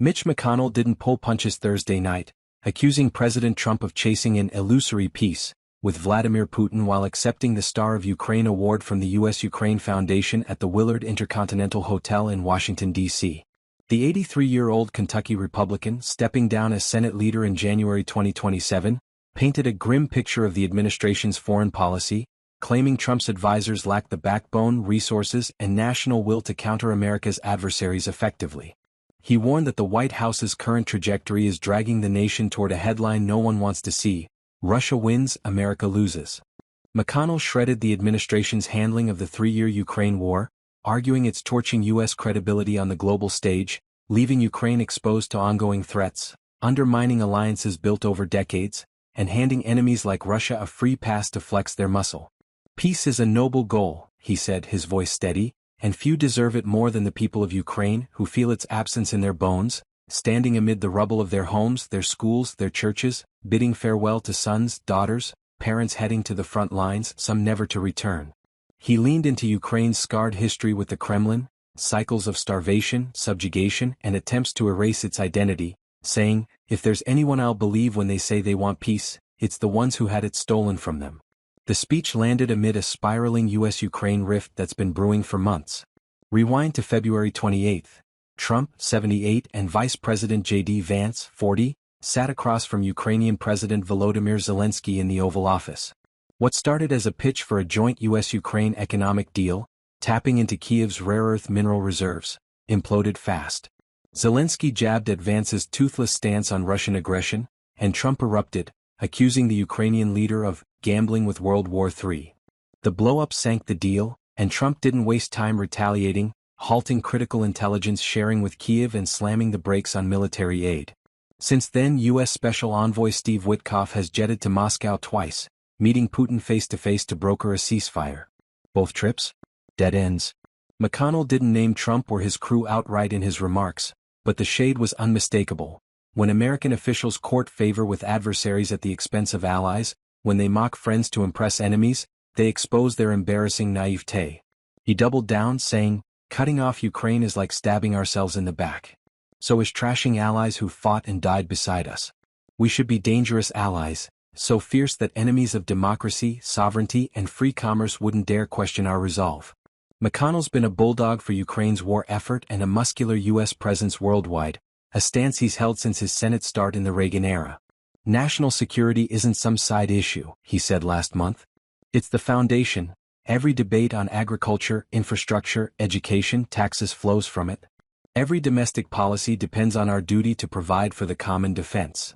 Mitch McConnell didn't pull punches Thursday night, accusing President Trump of chasing an illusory peace with Vladimir Putin while accepting the Star of Ukraine award from the U.S.-Ukraine Foundation at the Willard Intercontinental Hotel in Washington, D.C. The 83-year-old Kentucky Republican, stepping down as Senate leader in January 2027, painted a grim picture of the administration's foreign policy, claiming Trump's advisors lack the backbone, resources, and national will to counter America's adversaries effectively. He warned that the White House's current trajectory is dragging the nation toward a headline no one wants to see: Russia wins, America loses. McConnell shredded the administration's handling of the three-year Ukraine war, arguing it's torching U.S. credibility on the global stage, leaving Ukraine exposed to ongoing threats, undermining alliances built over decades, and handing enemies like Russia a free pass to flex their muscle. Peace is a noble goal, he said, his voice steady, and few deserve it more than the people of Ukraine who feel its absence in their bones, standing amid the rubble of their homes, their schools, their churches, bidding farewell to sons, daughters, parents heading to the front lines, some never to return. He leaned into Ukraine's scarred history with the Kremlin, cycles of starvation, subjugation, and attempts to erase its identity, saying, "If there's anyone I'll believe when they say they want peace, it's the ones who had it stolen from them." The speech landed amid a spiraling U.S.-Ukraine rift that's been brewing for months. Rewind to February 28. Trump, 78, and Vice President J.D. Vance, 40, sat across from Ukrainian President Volodymyr Zelensky in the Oval Office. What started as a pitch for a joint U.S.-Ukraine economic deal, tapping into Kiev's rare earth mineral reserves, imploded fast. Zelensky jabbed at Vance's toothless stance on Russian aggression, and Trump erupted, accusing the Ukrainian leader of gambling with World War III. The blow-up sank the deal, and Trump didn't waste time retaliating, halting critical intelligence sharing with Kiev and slamming the brakes on military aid. Since then, U.S. Special Envoy Steve Witkoff has jetted to Moscow twice, meeting Putin face-to-face to broker a ceasefire. Both trips? Dead ends. McConnell didn't name Trump or his crew outright in his remarks, but the shade was unmistakable. When American officials court favor with adversaries at the expense of allies, when they mock friends to impress enemies, they expose their embarrassing naivete. He doubled down, saying, "Cutting off Ukraine is like stabbing ourselves in the back. So is trashing allies who fought and died beside us. We should be dangerous allies, so fierce that enemies of democracy, sovereignty, and free commerce wouldn't dare question our resolve." McConnell's been a bulldog for Ukraine's war effort and a muscular U.S. presence worldwide, a stance he's held since his Senate start in the Reagan era. "National security isn't some side issue," he said last month. "It's the foundation. Every debate on agriculture, infrastructure, education, taxes flows from it. Every domestic policy depends on our duty to provide for the common defense."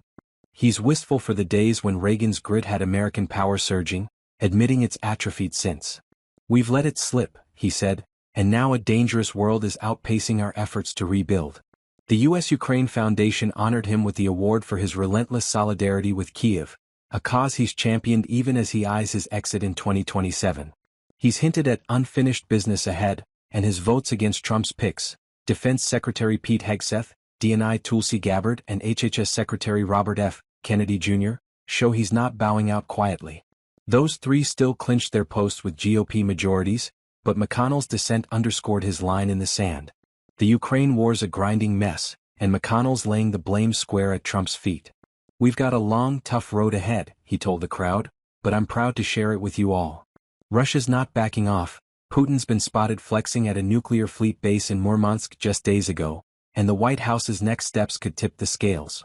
He's wistful for the days when Reagan's grit had American power surging, admitting it's atrophied since. "We've let it slip," he said, "and now a dangerous world is outpacing our efforts to rebuild." The U.S.-Ukraine Foundation honored him with the award for his relentless solidarity with Kiev, a cause he's championed even as he eyes his exit in 2027. He's hinted at unfinished business ahead, and his votes against Trump's picks, Defense Secretary Pete Hegseth, D&I Tulsi Gabbard, and HHS Secretary Robert F. Kennedy Jr., show he's not bowing out quietly. Those three still clinched their posts with GOP majorities, but McConnell's dissent underscored his line in the sand. The Ukraine war's a grinding mess, and McConnell's laying the blame square at Trump's feet. "We've got a long, tough road ahead," he told the crowd, "but I'm proud to share it with you all. Russia's not backing off. Putin's been spotted flexing at a nuclear fleet base in Murmansk just days ago, and the White House's next steps could tip the scales."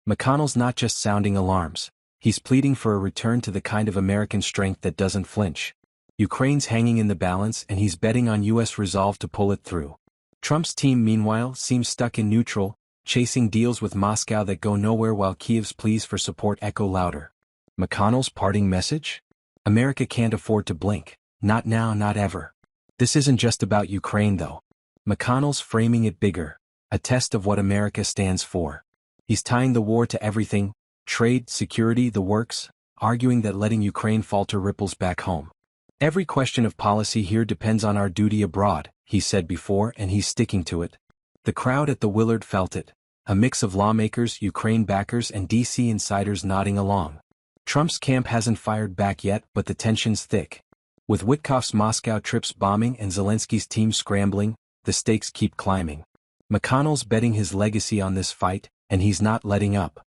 McConnell's not just sounding alarms. He's pleading for a return to the kind of American strength that doesn't flinch. Ukraine's hanging in the balance, and he's betting on U.S. resolve to pull it through. Trump's team, meanwhile, seems stuck in neutral, chasing deals with Moscow that go nowhere while Kiev's pleas for support echo louder. McConnell's parting message? America can't afford to blink. Not now, not ever. This isn't just about Ukraine, though. McConnell's framing it bigger, a test of what America stands for. He's tying the war to everything: trade, security, the works, arguing that letting Ukraine falter ripples back home. "Every question of policy here depends on our duty abroad," he said before, and he's sticking to it. The crowd at the Willard felt it, a mix of lawmakers, Ukraine backers, and D.C. insiders nodding along. Trump's camp hasn't fired back yet, but the tension's thick. With Witkoff's Moscow trips bombing and Zelensky's team scrambling, the stakes keep climbing. McConnell's betting his legacy on this fight, and he's not letting up.